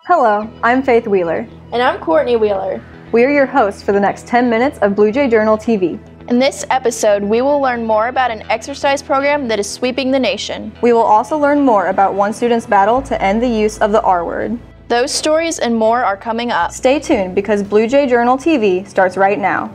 Hello, I'm Faith Wheeler. And I'm Courtney Wheeler. We are your hosts for the next 10 minutes of Blue Jay Journal TV. In this episode, we will learn more about an exercise program that is sweeping the nation. We will also learn more about one student's battle to end the use of the R word. Those stories and more are coming up. Stay tuned because Blue Jay Journal TV starts right now.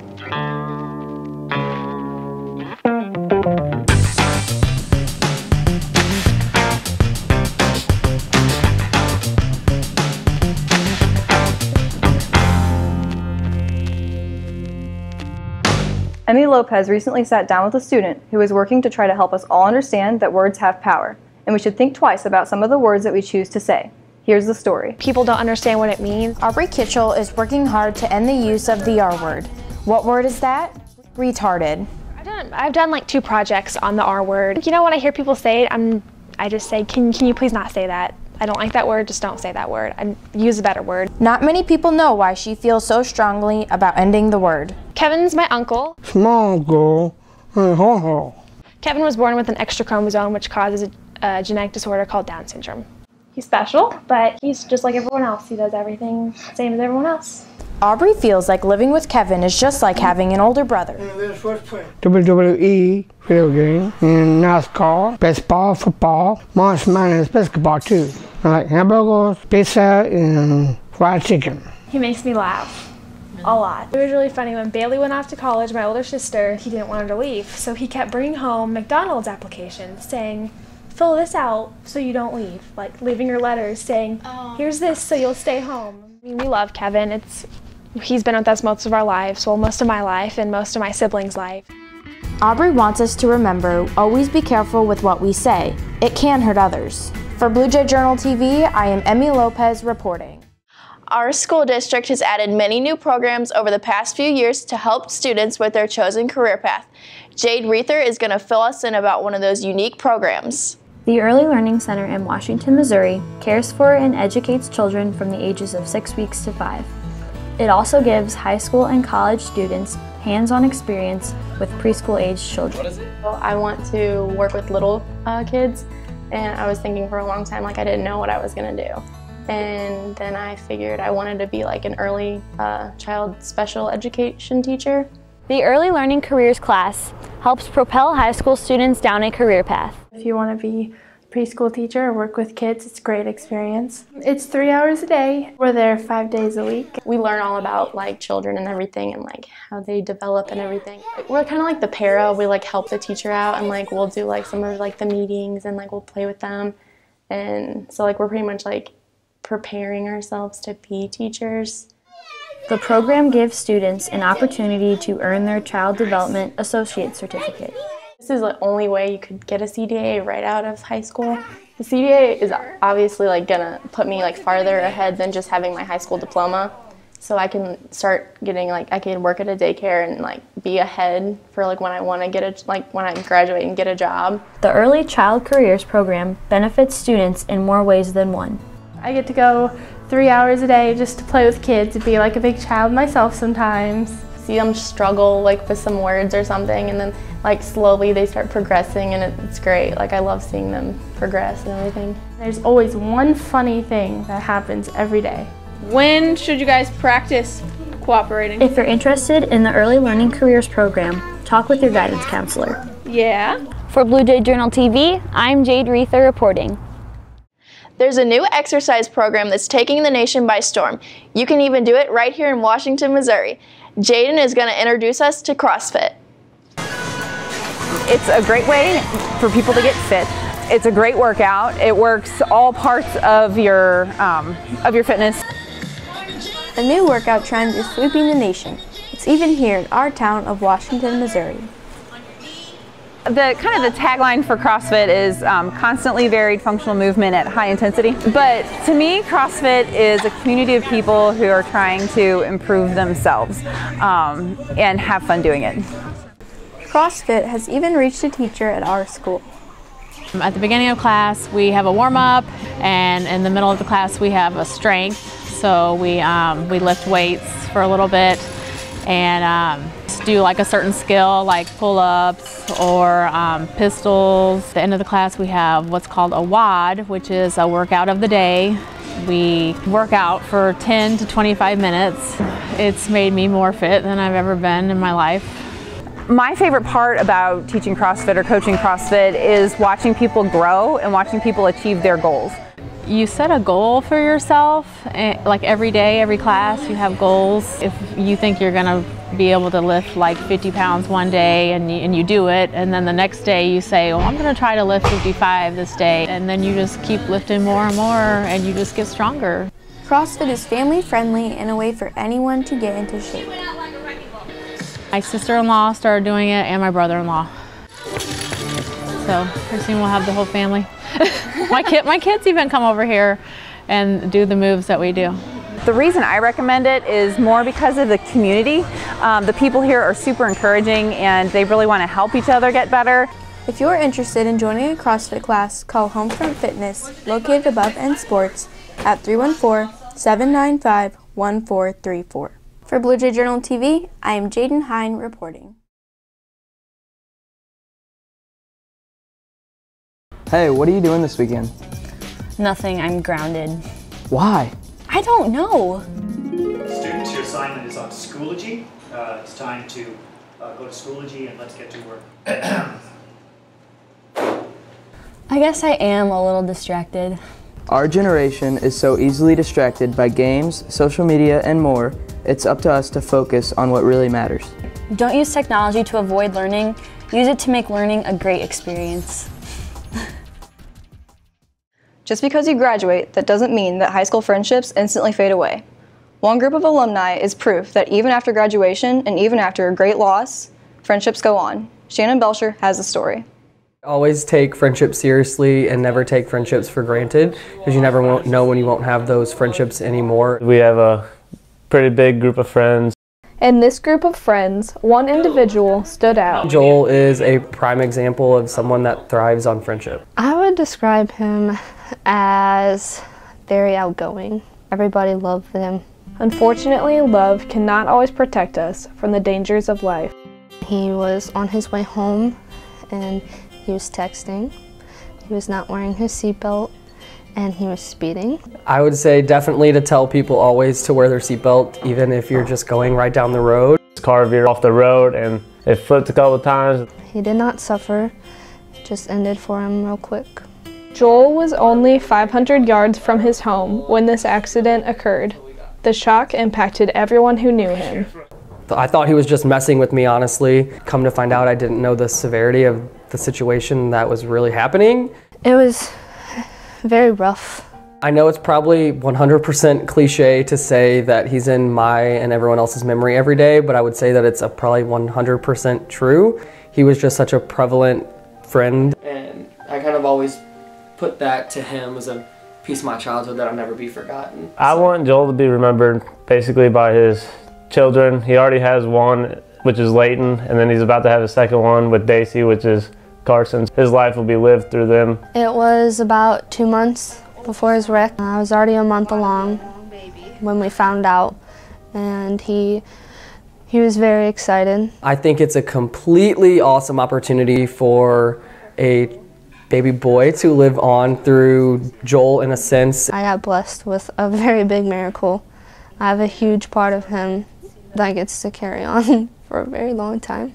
Emmy Lopez recently sat down with a student who is working to try to help us all understand that words have power, and we should think twice about some of the words that we choose to say. Here's the story. People don't understand what it means. Aubrey Kitchell is working hard to end the use of the R word. What word is that? Retarded. I've done like 2 projects on the R word. You know, when I hear people say it, I just say, can you please not say that? I don't like that word, just don't say that word. Use a better word. Not many people know why she feels so strongly about ending the word. Kevin's my uncle. Small girl. Kevin was born with an extra chromosome which causes a genetic disorder called Down syndrome. He's special, but he's just like everyone else. He does everything same as everyone else. Aubrey feels like living with Kevin is just like having an older brother. WWE, video game, and NASCAR, baseball, football, March Madness, basketball too. I like hamburgers, pizza, and fried chicken. He makes me laugh a lot. It was really funny when Bailey went off to college, my older sister, he didn't want her to leave. So he kept bringing home McDonald's applications saying, fill this out so you don't leave. Like leaving her letters saying, here's this so you'll stay home. I mean, we love Kevin. He's been with us most of our lives, well, most of my life and most of my siblings' life. Aubrey wants us to remember, always be careful with what we say. It can hurt others. For Blue Jay Journal TV, I am Emmy Lopez reporting. Our school district has added many new programs over the past few years to help students with their chosen career path. Jade Reether is going to fill us in about one of those unique programs. The Early Learning Center in Washington, Missouri cares for and educates children from the ages of 6 weeks to 5. It also gives high school and college students hands-on experience with preschool-aged children. I want to work with little kids, and I was thinking for a long time like I didn't know what I was going to do. And then I figured I wanted to be like an early child special education teacher. The Early Learning Careers class helps propel high school students down a career path. If you want to be a preschool teacher or work with kids, it's a great experience. It's 3 hours a day. We're there 5 days a week. We learn all about like children and everything and like how they develop and everything. We're kind of like the para. We like help the teacher out and like we'll do like some of like the meetings and like we'll play with them. And so like we're pretty much like preparing ourselves to be teachers. The program gives students an opportunity to earn their Child Development Associate Certificate. This is the only way you could get a CDA right out of high school. The CDA is obviously like gonna put me like farther ahead than just having my high school diploma. So I can start getting like, I can work at a daycare and like be ahead for like when I want to get when I graduate and get a job. The Early Child Careers program benefits students in more ways than one. I get to go 3 hours a day just to play with kids and be like a big child myself sometimes. See them struggle like with some words or something and then like slowly they start progressing and it's great. Like I love seeing them progress and everything. There's always one funny thing that happens every day. When should you guys practice cooperating? If you're interested in the Early Learning Careers program, talk with your guidance counselor. Yeah. For Blue Jay Journal TV, I'm Jade Reether reporting. There's a new exercise program that's taking the nation by storm. You can even do it right here in Washington, Missouri. Jaden is going to introduce us to Crossfit. It's a great way for people to get fit. It's a great workout. It works all parts of your fitness. A new workout trend is sweeping the nation. It's even here in our town of Washington, Missouri. The tagline for CrossFit is constantly varied functional movement at high intensity. But to me, CrossFit is a community of people who are trying to improve themselves and have fun doing it. CrossFit has even reached a teacher at our school. At the beginning of class, we have a warm-up, and in the middle of the class, we have a strength. So we lift weights for a little bit and do like a certain skill like pull-ups or pistols. At the end of the class we have what's called a WOD, which is a workout of the day, We work out for 10 to 25 minutes. It's made me more fit than I've ever been in my life. My favorite part about teaching CrossFit or coaching CrossFit is watching people grow and watching people achieve their goals. You set a goal for yourself, like every day, every class, you have goals. If you think you're gonna be able to lift like 50 pounds one day and you do it, and then the next day you say, oh, I'm gonna try to lift 55 this day, and then you just keep lifting more and more and you just get stronger. CrossFit is family friendly and a way for anyone to get into shape. My sister-in-law started doing it and my brother-in-law. So pretty soon we'll have the whole family. My kids even come over here and do the moves that we do. The reason I recommend it is more because of the community. The people here are super encouraging and they really want to help each other get better. If you're interested in joining a CrossFit class, call Homefront Fitness, located above End Sports, at 314-795-1434. For Blue Jay Journal TV, I am Jaden Hine reporting. Hey, what are you doing this weekend? Nothing, I'm grounded. Why? I don't know. Students, your assignment is on Schoology. It's time to go to Schoology and let's get to work. I guess I am a little distracted. Our generation is so easily distracted by games, social media, and more. It's up to us to focus on what really matters. Don't use technology to avoid learning. Use it to make learning a great experience. Just because you graduate, that doesn't mean that high school friendships instantly fade away. One group of alumni is proof that even after graduation and even after a great loss, friendships go on. Shannon Belcher has the story. Always take friendships seriously and never take friendships for granted, because you never know when you won't have those friendships anymore. We have a pretty big group of friends. In this group of friends, one individual stood out. Joel is a prime example of someone that thrives on friendship. I would describe him as very outgoing. Everybody loved him. Unfortunately, love cannot always protect us from the dangers of life. He was on his way home and he was texting. He was not wearing his seatbelt and he was speeding. I would say definitely to tell people always to wear their seatbelt, even if you're just going right down the road. His car veered off the road and it flipped a couple of times. He did not suffer, it just ended for him real quick. Joel was only 500 yards from his home when this accident occurred. The shock impacted everyone who knew him. I thought he was just messing with me, honestly. Come to find out, I didn't know the severity of the situation that was really happening. It was very rough. I know it's probably 100% cliche to say that he's in my and everyone else's memory every day, but I would say that it's probably 100% true. He was just such a prevalent friend. And I kind of always put that to him as a piece of my childhood that I'll never be forgotten. I want Joel to be remembered basically by his children. He already has one, which is Leighton, and then he's about to have a second one with Daisy, which is Carson. His life will be lived through them. It was about 2 months before his wreck. I was already a month along when we found out, and he was very excited. I think it's a completely awesome opportunity for a baby boy to live on through Joel in a sense. I got blessed with a very big miracle. I have a huge part of him that gets to carry on for a very long time.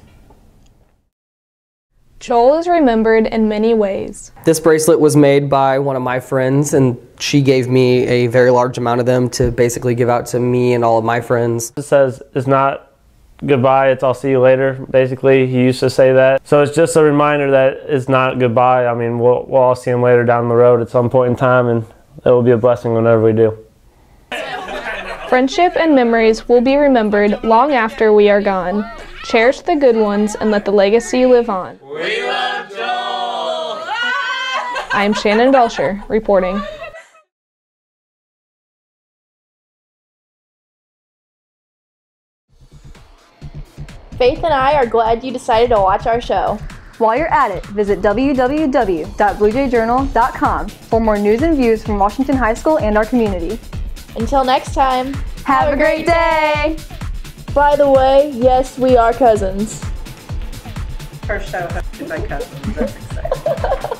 Joel is remembered in many ways. This bracelet was made by one of my friends, and she gave me a very large amount of them to basically give out to me and all of my friends. It says it's not goodbye, it's I'll see you later. Basically, he used to say that. So it's just a reminder that it's not goodbye. I mean, we'll all see him later down the road at some point in time, and it will be a blessing whenever we do. Friendship and memories will be remembered long after we are gone. Cherish the good ones and let the legacy live on. We love Joel! I am Shannon Belcher, reporting. Faith and I are glad you decided to watch our show. While you're at it, visit www.bluejayjournal.com for more news and views from Washington High School and our community. Until next time, have a great day! By the way, yes, we are cousins. Our show hosted by cousins. That's exciting.